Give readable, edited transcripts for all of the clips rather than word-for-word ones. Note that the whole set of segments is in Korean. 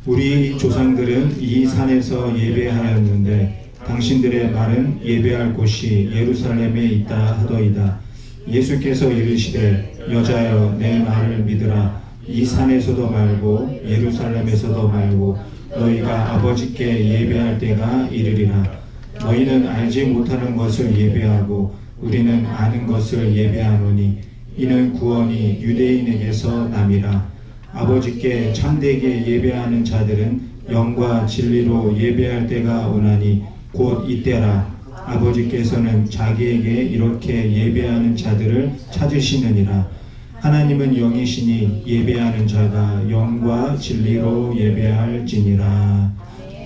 우리 조상들은 이 산에서 예배하였는데 당신들의 말은 예배할 곳이 예루살렘에 있다 하더이다. 예수께서 이르시되 여자여 내 말을 믿으라. 이 산에서도 말고 예루살렘에서도 말고 너희가 아버지께 예배할 때가 이르리라. 너희는 알지 못하는 것을 예배하고 우리는 아는 것을 예배하노니 이는 구원이 유대인에게서 남이라. 아버지께 참되게 예배하는 자들은 영과 진리로 예배할 때가 오나니 곧 이때라. 아버지께서는 자기에게 이렇게 예배하는 자들을 찾으시느니라. 하나님은 영이시니 예배하는 자가 영과 진리로 예배할지니라.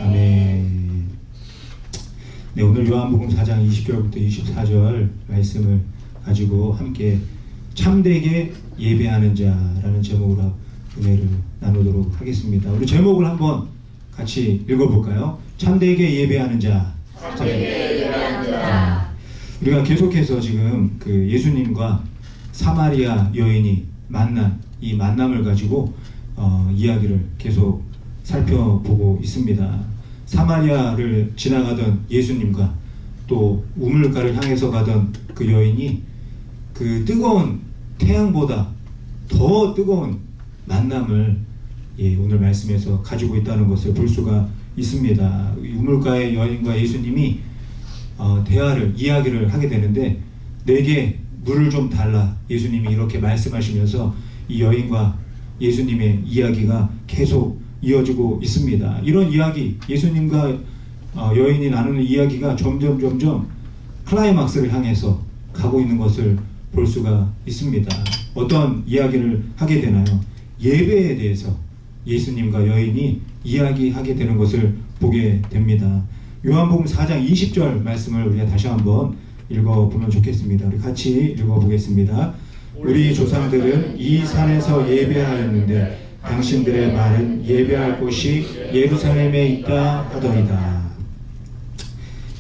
아멘. 네, 오늘 요한복음 4장 20절부터 24절 말씀을 가지고 함께 참되게 예배하는 자라는 제목으로 은혜를 나누도록 하겠습니다. 우리 제목을 한번 같이 읽어볼까요? 참되게 예배하는 자. 참되게 예배하는 자. 우리가 계속해서 지금 그 예수님과 사마리아 여인이 만난 이 만남을 가지고 이야기를 계속 살펴보고 있습니다. 사마리아를 지나가던 예수님과 또 우물가를 향해서 가던 그 여인이 그 뜨거운 태양보다 더 뜨거운 만남을 오늘 말씀에서 가지고 있다는 것을 볼 수가 있습니다. 우물가의 여인과 예수님이 이야기를 하게 되는데 내게 물을 좀 달라. 예수님이 이렇게 말씀하시면서 이 여인과 예수님의 이야기가 계속 이어지고 있습니다. 이런 이야기, 예수님과 여인이 나누는 이야기가 점점 클라이막스를 향해서 가고 있는 것을 볼 수가 있습니다. 어떤 이야기를 하게 되나요? 예배에 대해서 예수님과 여인이 이야기하게 되는 것을 보게 됩니다. 요한복음 4장 20절 말씀을 우리가 다시 한번 읽어보면 좋겠습니다. 우리 같이 읽어보겠습니다. 우리 조상들은 이 산에서 예배하였는데 당신들의 말은 예배할 곳이 예루살렘에 있다 하더이다.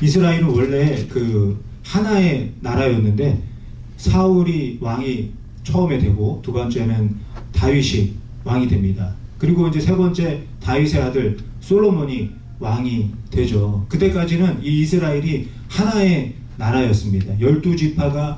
이스라엘은 원래 그 하나의 나라였는데 사울이 왕이 처음에 되고 두 번째는 다윗이 왕이 됩니다. 그리고 이제 세 번째 다윗의 아들 솔로몬이 왕이 되죠. 그때까지는 이 이스라엘이 하나의 나라였습니다. 12지파가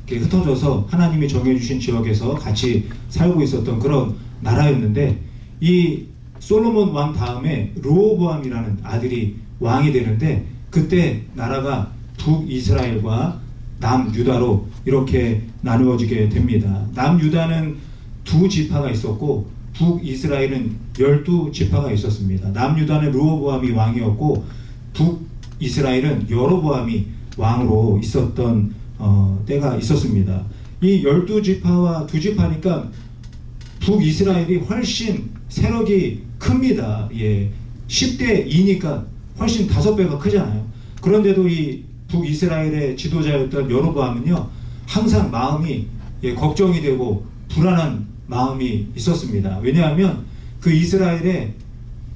흩어져서 하나님이 정해주신 지역에서 같이 살고 있었던 그런 나라였는데 이 솔로몬 왕 다음에 르호보암이라는 아들이 왕이 되는데 그때 나라가 북이스라엘과 남유다로 이렇게 나누어지게 됩니다. 남유다는 2지파가 있었고 북이스라엘은 12지파가 있었습니다. 남유다는 르호보암이 왕이었고 북이스라엘은 여로보암이 왕으로 있었던 때가 있었습니다. 이 12지파와 2지파니까 북이스라엘이 훨씬 세력이 큽니다. 10대 2니까 훨씬 5배가 크잖아요. 그런데도 이 북이스라엘의 지도자였던 여로보암은요 항상 마음이 걱정이 되고 불안한 마음이 있었습니다. 왜냐하면 그 이스라엘의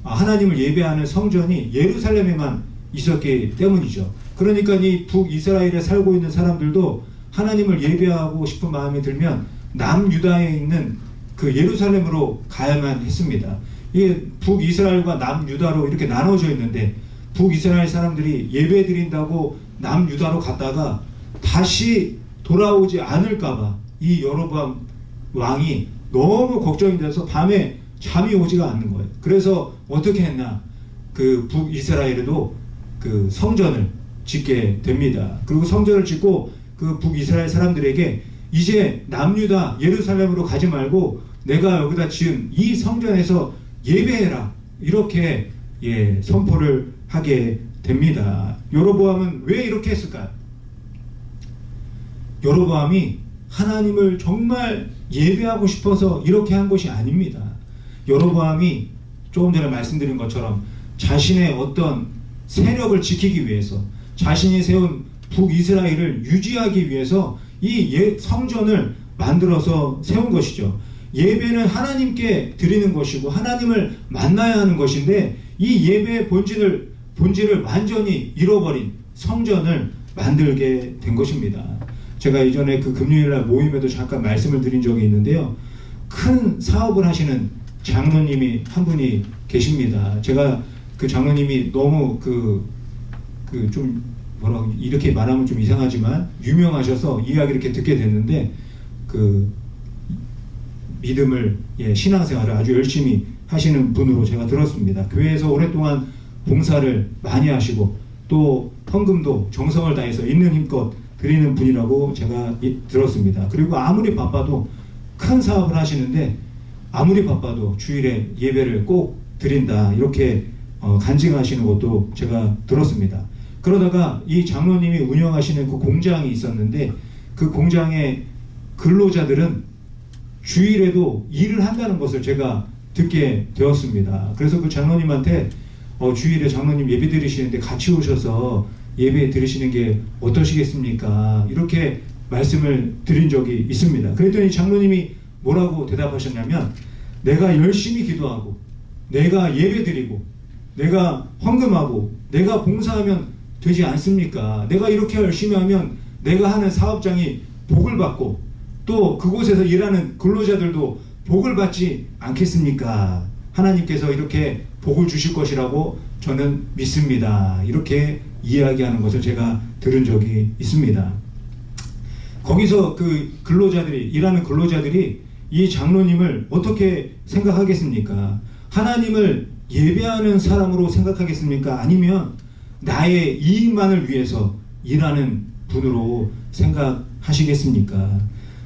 하나님을 예배하는 성전이 예루살렘에만 있었기 때문이죠. 그러니까 이 북이스라엘에 살고 있는 사람들도 하나님을 예배하고 싶은 마음이 들면 남유다에 있는 그 예루살렘으로 가야만 했습니다. 이게 북이스라엘과 남유다로 이렇게 나눠져 있는데 북이스라엘 사람들이 예배 드린다고 남유다로 갔다가 다시 돌아오지 않을까봐 이 여로보암 왕이 너무 걱정이 돼서 밤에 잠이 오지가 않는 거예요. 그래서 어떻게 했나? 그 북이스라엘에도 그 성전을 짓게 됩니다. 그리고 성전을 짓고 그 북이스라엘 사람들에게 이제 남유다 예루살렘으로 가지 말고 내가 여기다 지은 이 성전에서 예배해라. 이렇게 선포를 하게 됩니다. 여로보암은 왜 이렇게 했을까요? 여로보암이 하나님을 정말 예배하고 싶어서 이렇게 한 것이 아닙니다. 여로보암이 조금 전에 말씀드린 것처럼 자신의 어떤 세력을 지키기 위해서 자신이 세운 북이스라엘을 유지하기 위해서 이 성전을 만들어서 세운 것이죠. 예배는 하나님께 드리는 것이고 하나님을 만나야 하는 것인데 이 예배의 본질을 완전히 잃어버린 성전을 만들게 된 것입니다. 제가 이전에 그 금요일날 모임에도 잠깐 말씀을 드린 적이 있는데요. 큰 사업을 하시는 장로님이 한 분이 계십니다. 제가 그 장로님이 너무 좀 뭐라고 이렇게 말하면 좀 이상하지만 유명하셔서 이야기를 이렇게 듣게 됐는데 그 믿음을 신앙생활을 아주 열심히 하시는 분으로 제가 들었습니다. 교회에서 오랫동안 봉사를 많이 하시고 또 헌금도 정성을 다해서 있는 힘껏 드리는 분이라고 제가 들었습니다. 그리고 아무리 바빠도 큰 사업을 하시는데 아무리 바빠도 주일에 예배를 꼭 드린다 이렇게 간증하시는 것도 제가 들었습니다. 그러다가 이 장로님이 운영하시는 그 공장이 있었는데 그 공장의 근로자들은 주일에도 일을 한다는 것을 제가 듣게 되었습니다. 그래서 그 장로님한테 주일에 장로님 예배 드리시는데 같이 오셔서 예배 드리시는 게 어떠시겠습니까? 이렇게 말씀을 드린 적이 있습니다. 그랬더니 장로님이 뭐라고 대답하셨냐면 내가 열심히 기도하고 내가 예배 드리고 내가 헌금하고 내가 봉사하면 되지 않습니까? 내가 이렇게 열심히 하면 내가 하는 사업장이 복을 받고 또 그곳에서 일하는 근로자들도 복을 받지 않겠습니까? 하나님께서 이렇게 복을 주실 것이라고 저는 믿습니다. 이렇게 이야기하는 것을 제가 들은 적이 있습니다. 거기서 그 근로자들이 일하는 근로자들이 이 장로님을 어떻게 생각하겠습니까? 하나님을 예배하는 사람으로 생각하겠습니까? 아니면 나의 이익만을 위해서 일하는 분으로 생각하시겠습니까?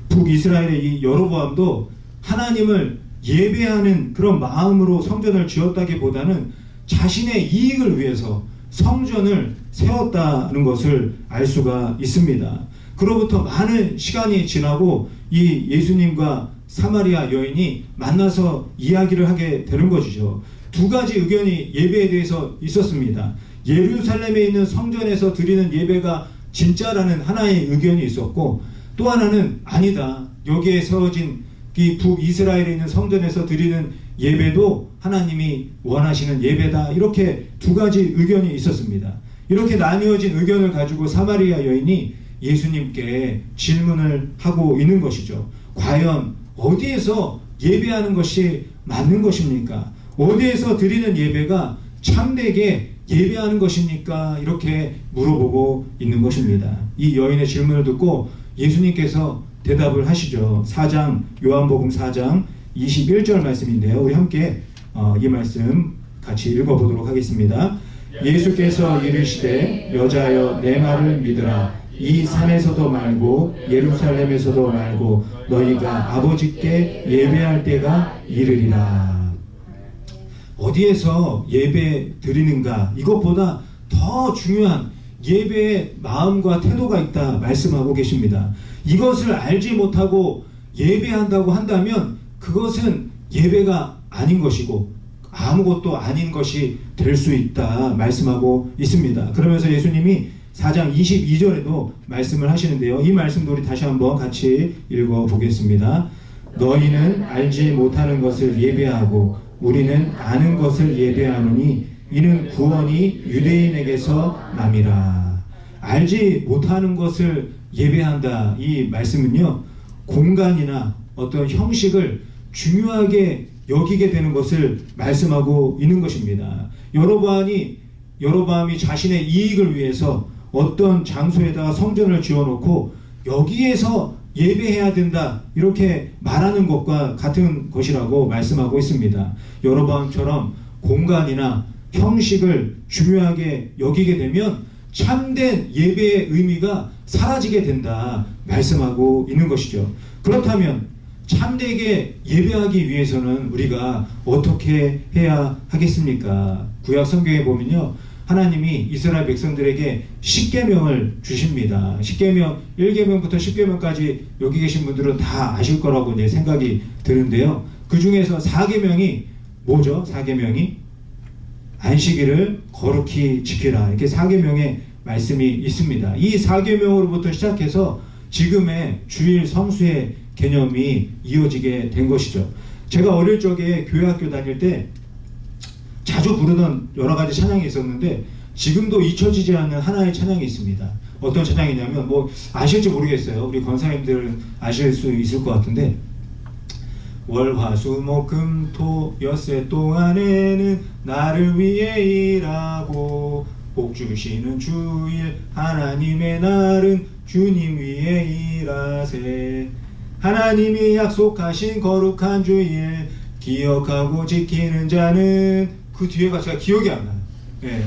북이스라엘의 이 여로보암도 하나님을 예배하는 그런 마음으로 성전을 지었다기보다는 자신의 이익을 위해서 성전을 세웠다는 것을 알 수가 있습니다. 그로부터 많은 시간이 지나고 이 예수님과 사마리아 여인이 만나서 이야기를 하게 되는 것이죠. 두 가지 의견이 예배에 대해서 있었습니다. 예루살렘에 있는 성전에서 드리는 예배가 진짜라는 하나의 의견이 있었고 또 하나는 아니다. 여기에 세워진 이 북이스라엘에 있는 성전에서 드리는 예배도 하나님이 원하시는 예배다. 이렇게 두 가지 의견이 있었습니다. 이렇게 나뉘어진 의견을 가지고 사마리아 여인이 예수님께 질문을 하고 있는 것이죠. 과연 어디에서 예배하는 것이 맞는 것입니까? 어디에서 드리는 예배가 참되게 예배하는 것입니까? 이렇게 물어보고 있는 것입니다. 이 여인의 질문을 듣고 예수님께서 대답을 하시죠. 요한복음 4장 21절 말씀인데요. 우리 함께 이 말씀 같이 읽어보도록 하겠습니다. 예수께서 이르시되 여자여 내 말을 믿으라. 이 산에서도 말고 예루살렘에서도 말고 너희가 아버지께 예배할 때가 이르리라. 어디에서 예배 드리는가 이것보다 더 중요한 예배의 마음과 태도가 있다 말씀하고 계십니다. 이것을 알지 못하고 예배한다고 한다면 그것은 예배가 아닌 것이고 아무것도 아닌 것이 될 수 있다 말씀하고 있습니다. 그러면서 예수님이 4장 22절에도 말씀을 하시는데요. 이 말씀도 우리 다시 한번 같이 읽어보겠습니다. 너희는 알지 못하는 것을 예배하고 우리는 아는 것을 예배하노니 이는 구원이 유대인에게서 남이라. 알지 못하는 것을 예배한다. 이 말씀은요, 공간이나 어떤 형식을 중요하게 여기게 되는 것을 말씀하고 있는 것입니다. 여로보암이 자신의 이익을 위해서 어떤 장소에다가 성전을 지어놓고 여기에서 예배해야 된다 이렇게 말하는 것과 같은 것이라고 말씀하고 있습니다. 여로보암처럼 공간이나 형식을 중요하게 여기게 되면 참된 예배의 의미가 사라지게 된다 말씀하고 있는 것이죠. 그렇다면 참되게 예배하기 위해서는 우리가 어떻게 해야 하겠습니까? 구약 성경에 보면요, 하나님이 이스라엘 백성들에게 10계명을 주십니다. 10계명, 1계명부터 10계명까지 여기 계신 분들은 다 아실 거라고 내 생각이 드는데요. 그 중에서 4계명이 뭐죠? 4계명이 안식일을 거룩히 지키라. 이렇게 4계명의 말씀이 있습니다. 이 4계명으로부터 시작해서 지금의 주일 성수의 개념이 이어지게 된 것이죠. 제가 어릴 적에 교회 학교 다닐 때 자주 부르던 여러 가지 찬양이 있었는데 지금도 잊혀지지 않는 하나의 찬양이 있습니다. 어떤 찬양이냐면 아실지 모르겠어요. 우리 권사님들은 아실 수 있을 것 같은데 월화수목금토 엿새 동안에는 나를 위해 일하고 복 주시는 주일 하나님의 날은 주님 위해 일하세. 하나님이 약속하신 거룩한 주일 기억하고 지키는 자는, 그 뒤에가 제가 기억이 안 나요. 예.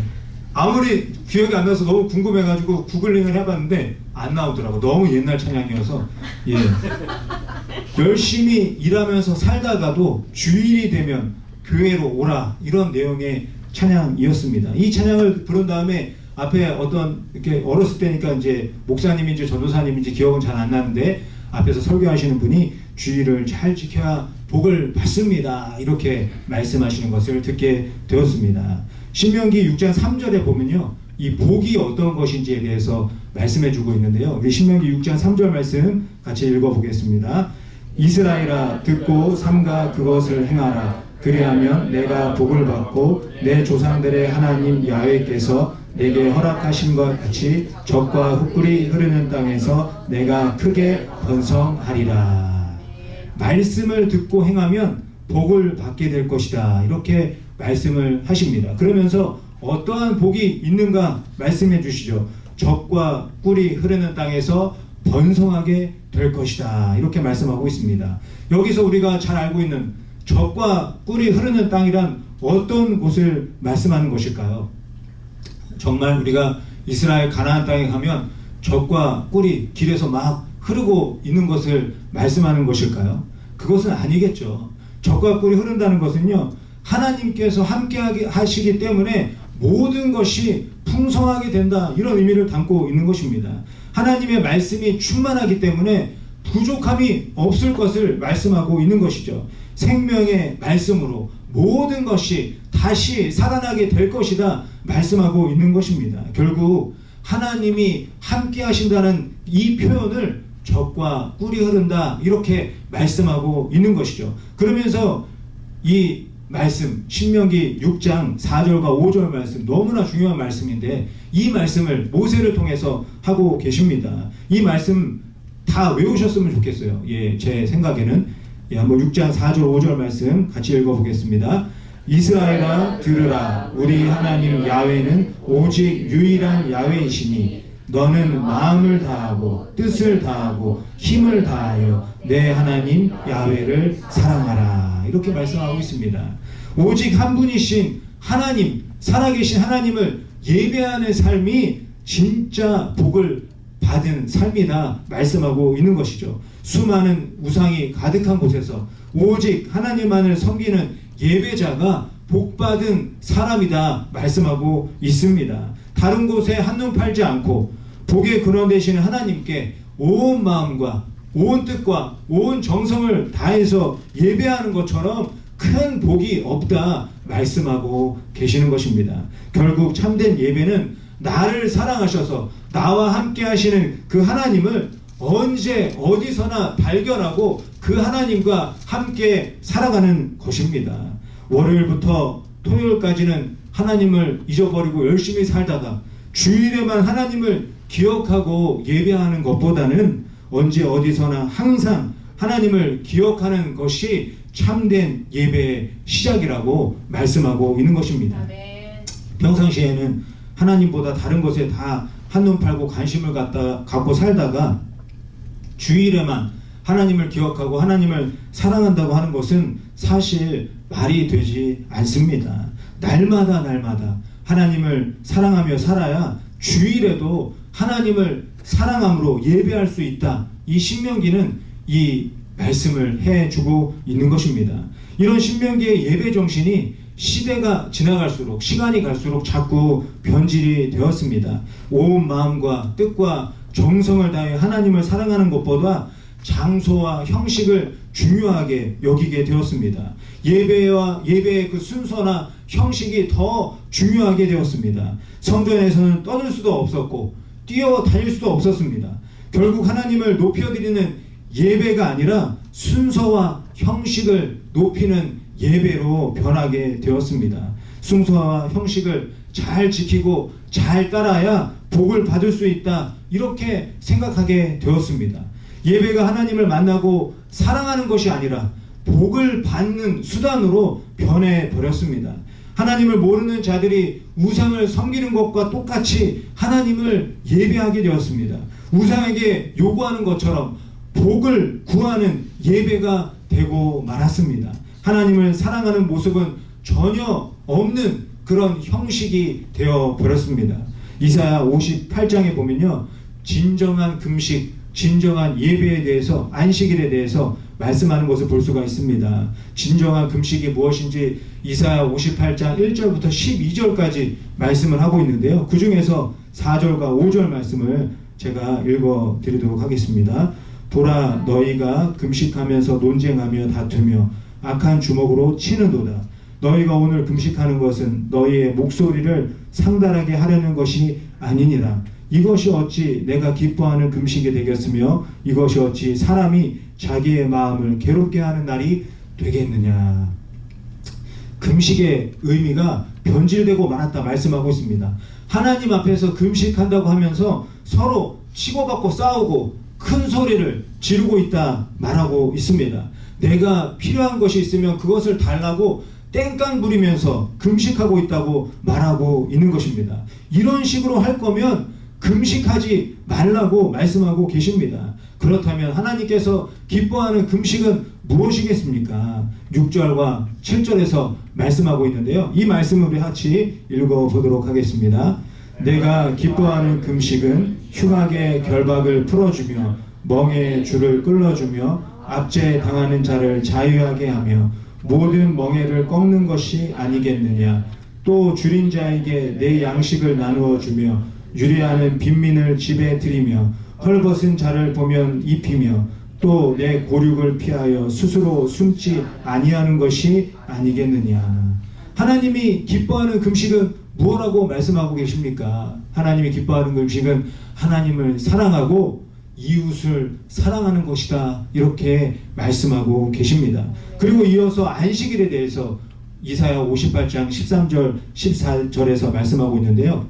아무리 기억이 안 나서 너무 궁금해가지고 구글링을 해봤는데 안 나오더라고. 너무 옛날 찬양이어서. 예. 열심히 일하면서 살다가도 주일이 되면 교회로 오라, 이런 내용의 찬양이었습니다. 이 찬양을 부른 다음에 앞에 어떤, 이렇게 어렸을 때니까 이제 목사님인지 전도사님인지 기억은 잘 안 나는데 앞에서 설교하시는 분이 주일을 잘 지켜야 복을 받습니다, 이렇게 말씀하시는 것을 듣게 되었습니다. 신명기 6장 3절에 보면요, 이 복이 어떤 것인지에 대해서 말씀해 주고 있는데요. 우리 신명기 6장 3절 말씀 같이 읽어보겠습니다. 이스라엘아, 듣고 삼가 그것을 행하라. 그리하면 내가 복을 받고 내 조상들의 하나님 야훼께서 내게 허락하신 것 같이 젖과 흙불이 흐르는 땅에서 내가 크게 번성하리라. 말씀을 듣고 행하면 복을 받게 될 것이다, 이렇게 말씀을 하십니다. 그러면서 어떠한 복이 있는가 말씀해 주시죠. 젖과 꿀이 흐르는 땅에서 번성하게 될 것이다, 이렇게 말씀하고 있습니다. 여기서 우리가 잘 알고 있는 젖과 꿀이 흐르는 땅이란 어떤 곳을 말씀하는 것일까요? 정말 우리가 이스라엘 가나안 땅에 가면 젖과 꿀이 길에서 막 흐르고 있는 것을 말씀하는 것일까요? 그것은 아니겠죠. 젖과 꿀이 흐른다는 것은요, 하나님께서 함께 하시기 때문에 모든 것이 풍성하게 된다, 이런 의미를 담고 있는 것입니다. 하나님의 말씀이 충만하기 때문에 부족함이 없을 것을 말씀하고 있는 것이죠. 생명의 말씀으로 모든 것이 다시 살아나게 될 것이다 말씀하고 있는 것입니다. 결국 하나님이 함께 하신다는 이 표현을 젖과 꿀이 흐른다, 이렇게 말씀하고 있는 것이죠. 그러면서 이 말씀, 신명기 6장 4절과 5절 말씀, 너무나 중요한 말씀인데 이 말씀을 모세를 통해서 하고 계십니다. 이 말씀 다 외우셨으면 좋겠어요. 예, 제 생각에는. 예, 한번 6장 4절 5절 말씀 같이 읽어보겠습니다. 이스라엘아, 들으라. 우리 하나님 야훼는 오직 유일한 야훼이시니 너는 마음을 다하고 뜻을 다하고 힘을 다하여 내 하나님 야훼를 사랑하라, 이렇게 말씀하고 있습니다. 오직 한 분이신 하나님, 살아계신 하나님을 예배하는 삶이 진짜 복을 받은 삶이다 말씀하고 있는 것이죠. 수많은 우상이 가득한 곳에서 오직 하나님만을 섬기는 예배자가 복받은 사람이다 말씀하고 있습니다. 다른 곳에 한눈 팔지 않고 복의 근원 되시는 하나님께 온 마음과 온 뜻과 온 정성을 다해서 예배하는 것처럼 큰 복이 없다 말씀하고 계시는 것입니다. 결국 참된 예배는 나를 사랑하셔서 나와 함께 하시는 그 하나님을 언제 어디서나 발견하고 그 하나님과 함께 살아가는 것입니다. 월요일부터 토요일까지는 하나님을 잊어버리고 열심히 살다가 주일에만 하나님을 기억하고 예배하는 것보다는 언제 어디서나 항상 하나님을 기억하는 것이 참된 예배의 시작이라고 말씀하고 있는 것입니다. 아멘. 평상시에는 하나님보다 다른 것에 다 한눈 팔고 관심을 갖고 살다가 주일에만 하나님을 기억하고 하나님을 사랑한다고 하는 것은 사실 말이 되지 않습니다. 날마다 하나님을 사랑하며 살아야 주일에도 하나님을 사랑함으로 예배할 수 있다. 이 신명기는 이 말씀을 해주고 있는 것입니다. 이런 신명기의 예배 정신이 시대가 지나갈수록, 시간이 갈수록 자꾸 변질이 되었습니다. 온 마음과 뜻과 정성을 다해 하나님을 사랑하는 것보다 장소와 형식을 중요하게 여기게 되었습니다. 예배의 그 순서나 형식이 더 중요하게 되었습니다. 성전에서는 떠들 수도 없었고 뛰어다닐 수도 없었습니다. 결국 하나님을 높여드리는 예배가 아니라 순서와 형식을 높이는 예배로 변하게 되었습니다. 순서와 형식을 잘 지키고 잘 따라야 복을 받을 수 있다, 이렇게 생각하게 되었습니다. 예배가 하나님을 만나고 사랑하는 것이 아니라 복을 받는 수단으로 변해버렸습니다. 하나님을 모르는 자들이 우상을 섬기는 것과 똑같이 하나님을 예배하게 되었습니다. 우상에게 요구하는 것처럼 복을 구하는 예배가 되고 말았습니다. 하나님을 사랑하는 모습은 전혀 없는 그런 형식이 되어 버렸습니다. 이사야 58장에 보면요, 진정한 금식, 진정한 예배에 대해서, 안식일에 대해서 말씀하는 것을 볼 수가 있습니다. 진정한 금식이 무엇인지 이사야 58장 1절부터 12절까지 말씀을 하고 있는데요, 그 중에서 4절과 5절 말씀을 제가 읽어 드리도록 하겠습니다. 보라, 너희가 금식하면서 논쟁하며 다투며 악한 주먹으로 치는도다. 너희가 오늘 금식하는 것은 너희의 목소리를 상달하게 하려는 것이 아니니라. 이것이 어찌 내가 기뻐하는 금식이 되겠으며 이것이 어찌 사람이 자기의 마음을 괴롭게 하는 날이 되겠느냐. 금식의 의미가 변질되고 말았다 말씀하고 있습니다. 하나님 앞에서 금식한다고 하면서 서로 치고받고 싸우고 큰 소리를 지르고 있다 말하고 있습니다. 내가 필요한 것이 있으면 그것을 달라고 땡깡 부리면서 금식하고 있다고 말하고 있는 것입니다. 이런 식으로 할 거면 금식하지 말라고 말씀하고 계십니다. 그렇다면 하나님께서 기뻐하는 금식은 무엇이겠습니까? 6절과 7절에서 말씀하고 있는데요, 이 말씀을 우리 같이 읽어보도록 하겠습니다. 내가 기뻐하는 금식은 흉악의 결박을 풀어주며 멍에의 줄을 끌어주며 압제당하는 자를 자유하게 하며 모든 멍에를 꺾는 것이 아니겠느냐. 또 줄인 자에게 내 양식을 나누어 주며 유리하는 빈민을 집에 들이며 헐벗은 자를 보면 입히며 또 내 고륙을 피하여 스스로 숨지 아니하는 것이 아니겠느냐. 하나님이 기뻐하는 금식은 무엇라고 말씀하고 계십니까? 하나님이 기뻐하는 금식은 하나님을 사랑하고 이웃을 사랑하는 것이다, 이렇게 말씀하고 계십니다. 그리고 이어서 안식일에 대해서 이사야 58장 13절 14절에서 말씀하고 있는데요,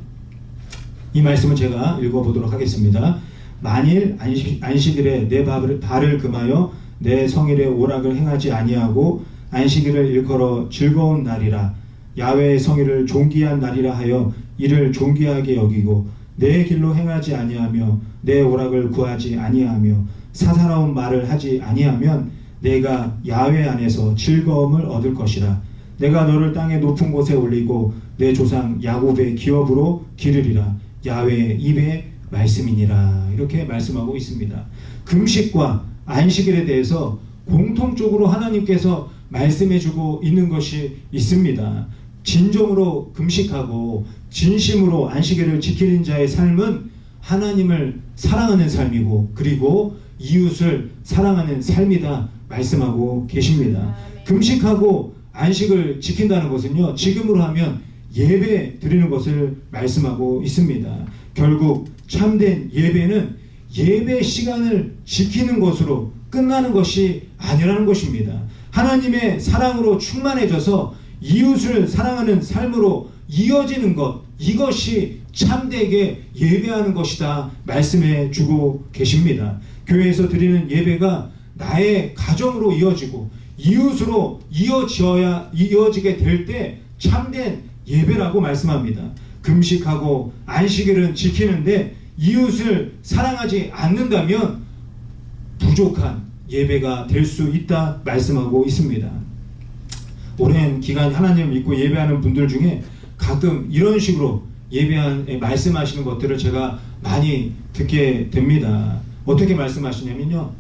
이 말씀을 제가 읽어보도록 하겠습니다. 만일 안식일에 내 발을 금하여 내 성일의 오락을 행하지 아니하고 안식일을 일컬어 즐거운 날이라 야훼의 성일을 존귀한 날이라 하여 이를 존귀하게 여기고 내 길로 행하지 아니하며 내 오락을 구하지 아니하며 사사로운 말을 하지 아니하면 내가 야훼 안에서 즐거움을 얻을 것이라. 내가 너를 땅의 높은 곳에 올리고 내 조상 야곱의 기업으로 기르리라. 야훼의 입의 말씀이니라. 이렇게 말씀하고 있습니다. 금식과 안식일에 대해서 공통적으로 하나님께서 말씀해주고 있는 것이 있습니다. 진정으로 금식하고 진심으로 안식일을 지키는 자의 삶은 하나님을 사랑하는 삶이고 그리고 이웃을 사랑하는 삶이다 말씀하고 계십니다. 금식하고 안식을 지킨다는 것은요, 지금으로 하면 예배 드리는 것을 말씀하고 있습니다. 결국 참된 예배는 예배 시간을 지키는 것으로 끝나는 것이 아니라는 것입니다. 하나님의 사랑으로 충만해져서 이웃을 사랑하는 삶으로 이어지는 것, 이것이 참되게 예배하는 것이다 말씀해 주고 계십니다. 교회에서 드리는 예배가 나의 가정으로 이어지고 이웃으로 이어지게 될 때 참된 예배라고 말씀합니다. 금식하고 안식일은 지키는데 이웃을 사랑하지 않는다면 부족한 예배가 될 수 있다 말씀하고 있습니다. 오랜 기간 하나님을 믿고 예배하는 분들 중에 가끔 이런 식으로 말씀하시는 것들을 제가 많이 듣게 됩니다. 어떻게 말씀하시냐면요,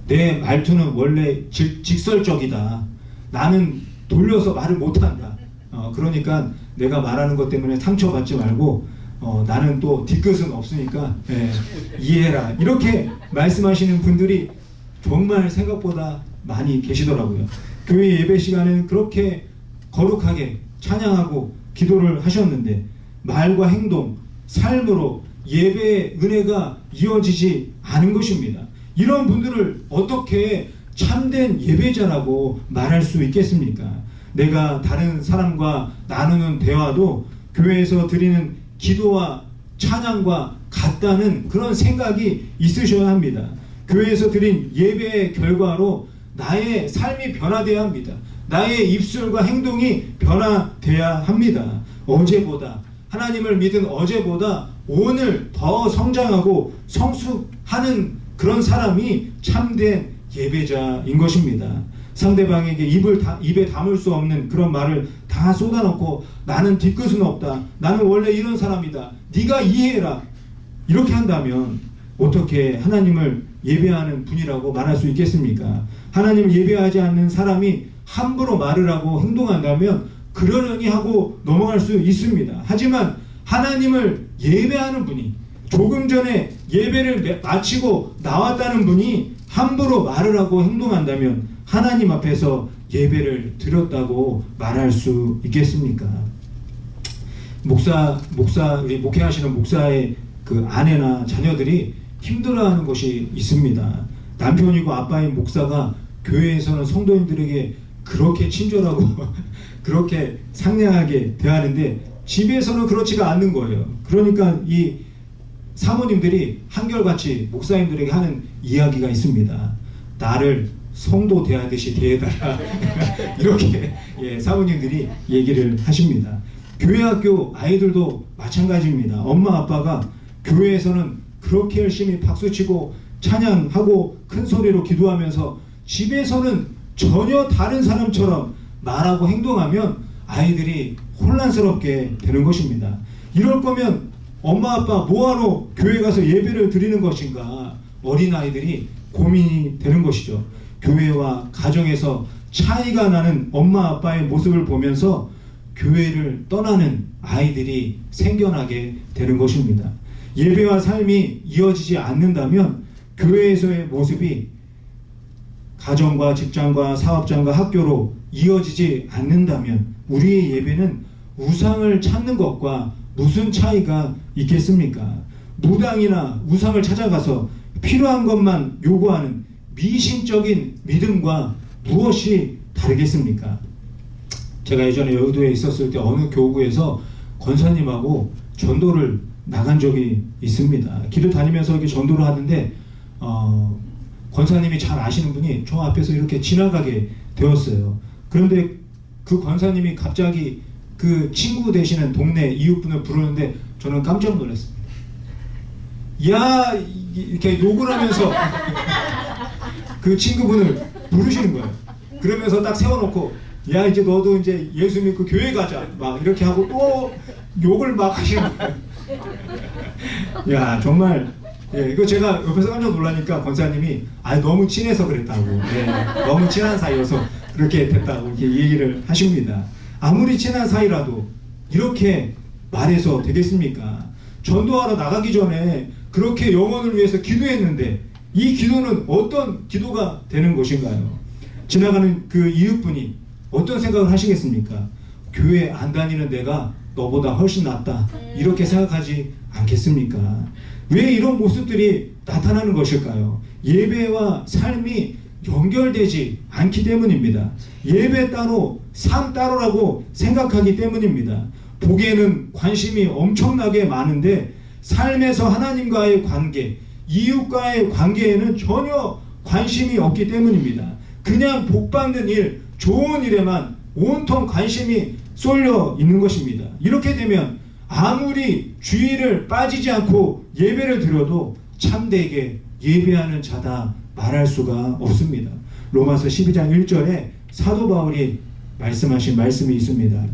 내 말투는 원래 직설적이다. 나는 돌려서 말을 못한다. 그러니까 내가 말하는 것 때문에 상처받지 말고 나는 또 뒤끝은 없으니까 이해해라. 이렇게 말씀하시는 분들이 정말 생각보다 많이 계시더라고요. 교회 예배 시간에는 그렇게 거룩하게 찬양하고 기도를 하셨는데 말과 행동, 삶으로 예배의 은혜가 이어지지 않은 것입니다. 이런 분들을 어떻게 참된 예배자라고 말할 수 있겠습니까? 내가 다른 사람과 나누는 대화도 교회에서 드리는 기도와 찬양과 같다는 그런 생각이 있으셔야 합니다. 교회에서 드린 예배의 결과로 나의 삶이 변화되어야 합니다. 나의 입술과 행동이 변화되어야 합니다. 어제보다, 하나님을 믿은 어제보다 오늘 더 성장하고 성숙하는 그런 사람이 참된 예배자인 것입니다. 상대방에게 입에 담을 수 없는 그런 말을 다 쏟아놓고 나는 뒤끝은 없다. 나는 원래 이런 사람이다. 네가 이해해라. 이렇게 한다면 어떻게 하나님을 예배하는 분이라고 말할 수 있겠습니까? 하나님을 예배하지 않는 사람이 함부로 말을 하고 행동한다면 그러려니 하고 넘어갈 수 있습니다. 하지만 하나님을 예배하는 분이, 조금 전에 예배를 마치고 나왔다는 분이 함부로 말을 하고 행동한다면 하나님 앞에서 예배를 드렸다고 말할 수 있겠습니까? 우리 목회하시는 목사의 그 아내나 자녀들이 힘들어하는 것이 있습니다. 남편이고 아빠인 목사가 교회에서는 성도인들에게 그렇게 친절하고 그렇게 상냥하게 대하는데 집에서는 그렇지가 않는 거예요. 그러니까 이 사모님들이 한결같이 목사님들에게 하는 이야기가 있습니다. 나를 성도 대하듯이 대해달라. 이렇게 사모님들이 얘기를 하십니다. 교회 학교 아이들도 마찬가지입니다. 엄마 아빠가 교회에서는 그렇게 열심히 박수치고 찬양하고 큰 소리로 기도하면서 집에서는 전혀 다른 사람처럼 말하고 행동하면 아이들이 혼란스럽게 되는 것입니다. 이럴 거면 엄마 아빠 뭐하러 교회 가서 예배를 드리는 것인가, 어린아이들이 고민이 되는 것이죠. 교회와 가정에서 차이가 나는 엄마 아빠의 모습을 보면서 교회를 떠나는 아이들이 생겨나게 되는 것입니다. 예배와 삶이 이어지지 않는다면 교회에서의 모습이 가정과 직장과 사업장과 학교로 이어지지 않는다면 우리의 예배는 우상을 찾는 것과 무슨 차이가 있겠습니까? 무당이나 우상을 찾아가서 필요한 것만 요구하는 미신적인 믿음과 무엇이 다르겠습니까? 제가 예전에 여의도에 있었을 때 어느 교구에서 권사님하고 전도를 나간 적이 있습니다. 길을 다니면서 이렇게 전도를 하는데 권사님이 잘 아시는 분이 저 앞에서 이렇게 지나가게 되었어요. 그런데 그 권사님이 갑자기 그 친구 되시는 동네 이웃분을 부르는데 저는 깜짝 놀랐습니다. 야, 이렇게 욕을 하면서 그 친구분을 부르시는 거예요. 그러면서 딱 세워놓고 야, 이제 너도 이제 예수 믿고 교회 가자 막 이렇게 하고 또 욕을 막 하시는 거예요. 야, 정말 이거 제가 옆에서 깜짝 놀라니까 권사님이 너무 친해서 그랬다고, 너무 친한 사이여서 그렇게 됐다고 이렇게 얘기를 하십니다. 아무리 친한 사이라도 이렇게 말해서 되겠습니까? 전도하러 나가기 전에 그렇게 영혼을 위해서 기도했는데 이 기도는 어떤 기도가 되는 것인가요? 지나가는 그 이웃분이 어떤 생각을 하시겠습니까? 교회 안 다니는 내가 너보다 훨씬 낫다 이렇게 생각하지 않겠습니까? 왜 이런 모습들이 나타나는 것일까요? 예배와 삶이 연결되지 않기 때문입니다. 예배 따로 삶 따로라고 생각하기 때문입니다. 보기에는 관심이 엄청나게 많은데 삶에서 하나님과의 관계, 이웃과의 관계에는 전혀 관심이 없기 때문입니다. 그냥 복받는 일, 좋은 일에만 온통 관심이 쏠려 있는 것입니다. 이렇게 되면 아무리 주의를 빠지지 않고 예배를 드려도 참되게 예배하는 자다 말할 수가 없습니다. 로마서 12장 1절에 사도 바울이 말씀하신 말씀이 있습니다.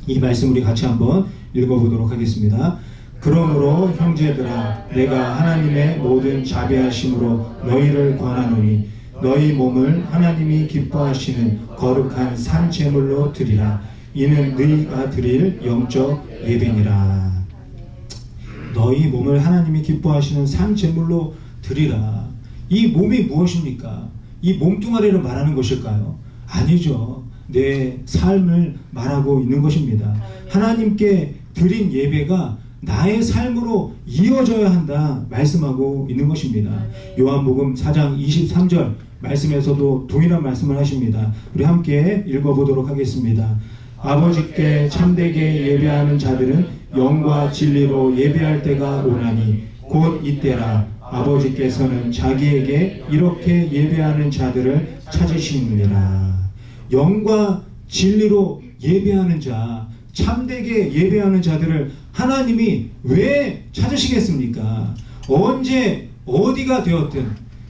이 말씀 우리 같이 한번 읽어보도록 하겠습니다. 그러므로 형제들아 내가 하나님의 모든 자비하심으로 너희를 권하노니 너희 몸을 하나님이 기뻐하시는 거룩한 산 제물로 드리라. 이는 너희가 드릴 영적 예배니라. 너희 몸을 하나님이 기뻐하시는 산 제물로 드리라. 이 몸이 무엇입니까? 이 몸뚱아리를 말하는 것일까요? 아니죠. 내 삶을 말하고 있는 것입니다. 하나님께 드린 예배가 나의 삶으로 이어져야 한다 말씀하고 있는 것입니다. 요한복음 4장 23절 말씀에서도 동일한 말씀을 하십니다. 우리 함께 읽어보도록 하겠습니다. 아버지께 참되게 예배하는 자들은 영과 진리로 예배할 때가 오나니 곧 이때라. 아버지께서는 자기에게 이렇게 예배하는 자들을 찾으시느니라. 영과 진리로 예배하는 자, 참되게 예배하는 자들을 하나님이 왜 찾으시겠습니까? 언제 어디가 되었든,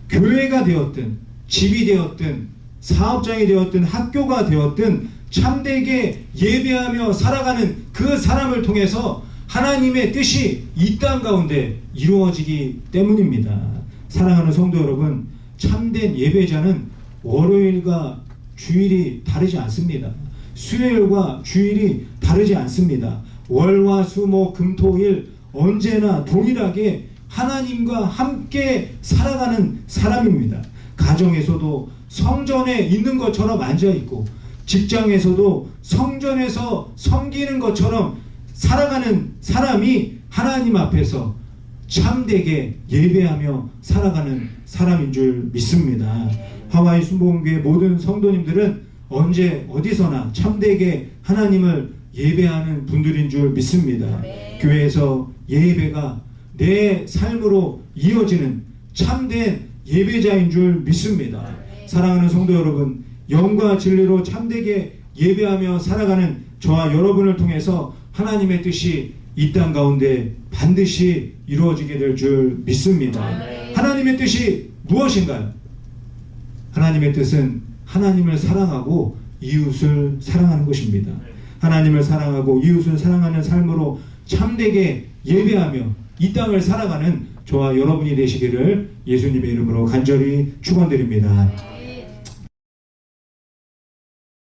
교회가 되었든, 집이 되었든, 사업장이 되었든, 학교가 되었든 참되게 예배하며 살아가는 그 사람을 통해서 하나님의 뜻이 이 땅 가운데 이루어지기 때문입니다. 사랑하는 성도 여러분, 참된 예배자는 월요일과 주일이 다르지 않습니다. 수요일과 주일이 다르지 않습니다. 월화 수목 금토일 언제나 동일하게 하나님과 함께 살아가는 사람입니다. 가정에서도 성전에 있는 것처럼 앉아있고, 직장에서도 성전에서 섬기는 것처럼 살아가는 사람이 하나님 앞에서 참되게 예배하며 살아가는 사람인 줄 믿습니다. 하와이 순복음교회 모든 성도님들은 언제 어디서나 참되게 하나님을 예배하는 분들인 줄 믿습니다. 교회에서 예배가 내 삶으로 이어지는 참된 예배자인 줄 믿습니다. 사랑하는 성도 여러분, 영과 진리로 참되게 예배하며 살아가는 저와 여러분을 통해서 하나님의 뜻이 이 땅 가운데 반드시 이루어지게 될 줄 믿습니다. 하나님의 뜻이 무엇인가요? 하나님의 뜻은 하나님을 사랑하고 이웃을 사랑하는 것입니다. 하나님을 사랑하고 이웃을 사랑하는 삶으로 참되게 예배하며 이 땅을 살아가는 저와 여러분이 되시기를 예수님의 이름으로 간절히 축원드립니다.